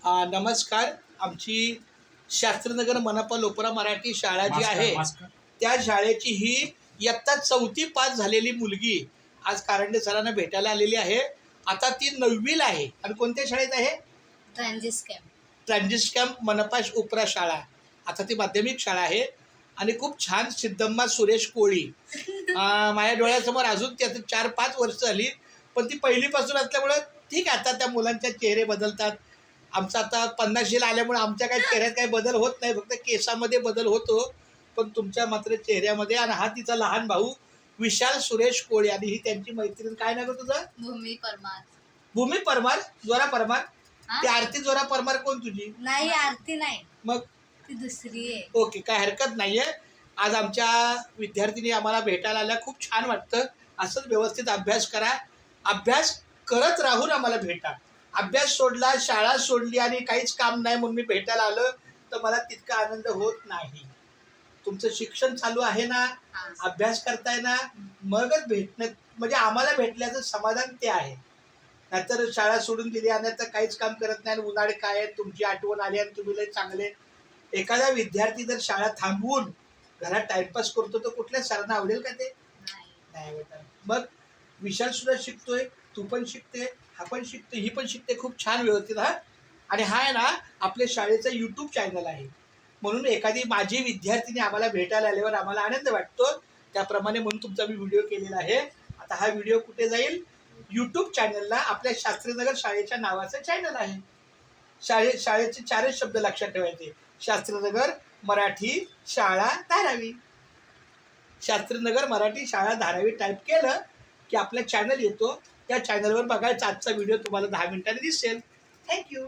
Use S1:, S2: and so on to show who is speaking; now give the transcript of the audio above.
S1: नमस्कार. आमची शास्त्रीनगर मनपा लोपरा मराठी शाळा जी आहे त्या शाळेची ही इयत्ता 4थी पास झालेली मुलगी आज कारंडे सरांना भेटायला आलेली आहे. आता ती 9वीला आहे आणि कोणत्या शाळेत आहे? ट्रान्झिस कॅम्प मनपा उपरा शाळा. आता ती माध्यमिक शाळा आहे आणि खूप छान सिद्धम्मा सुरेश कोळी माझ्या डोळ्यासमोर अजून ती आता 4-5 वर्ष झाली, पण ती पहिलीपासून असल्यामुळं ठीक आहे. आता त्या मुलांच्या चेहरे बदलतात. आमचा आता 50शीला आल्यामुळे आमच्या काही चेहऱ्यात काही बदल होत नाही, फक्त केसामध्ये बदल होतो, पण तुमच्या मात्र चेहऱ्यामध्ये. आणि हा तिचा लहान भाऊ विशाल सुरेश कोळी आणि ही त्यांची मैत्रीण. काय नाव तुझं?
S2: भूमी परमार.
S1: भूमी परमार, जोरा परमार. ती आरती जोरा परमार कोण तुझी?
S2: नाही, आरती नाही,
S1: मग
S2: ती दुसरी आहे.
S1: ओके, काय हरकत नाहीये. आज आमच्या विद्यार्थिनी आम्हाला भेटायला आल्या, खूप छान वाटतं. असंच व्यवस्थित अभ्यास करा, अभ्यास करत राहून आम्हाला भेटा. अभ्यास सोडला, शाळा सोडली आणि काहीच काम नाही म्हणून मी भेटायला आलं तर मला तितका आनंद होत नाही. तुमचं शिक्षण चालू आहे ना, अभ्यास करताय ना, मगच भेटणं म्हणजे आम्हाला भेटल्याचं समाधान ते आहे. नाहीतर शाळा सोडून दिली आणि आता काहीच काम करत नाही. उन्हाळे काय आहे, तुमची आठवण आली आणि तुम्ही लय चांगले. एखादा विद्यार्थी जर शाळा थांबवून घरात टाइमपास करतो तर कुठल्या सरांना आवडेल का ते? नाही बेटा. मग विशाल सुद्धा शिकतोय, तू पण शिकते, हा पण शिकते, ही पण शिकते, खूप छान व्यवस्थित. आणि हा आहे ना आपल्या शाळेचा यूट्यूब चॅनल आहे, म्हणून एखादी माझी विद्यार्थिनी आम्हाला भेटायला आल्यावर आम्हाला आनंद वाटतो. त्याप्रमाणे म्हणून तुमचा मी व्हिडिओ केलेला आहे. आता हा व्हिडिओ कुठे जाईल? यूट्यूब चॅनलला. आपल्या शास्त्रीनगर शाळेच्या नावाचं चॅनल आहे. शाळेचे 4च शब्द लक्षात ठेवायचे: शास्त्रीनगर मराठी शाळा धारावी. शास्त्रीनगर मराठी शाळा धारावी टाईप केलं की आपला चॅनल येतो. त्या चॅनलवर बघायचा आजचा व्हिडिओ तुम्हाला 10 मिनिटांनी दिसेल. थँक्यू.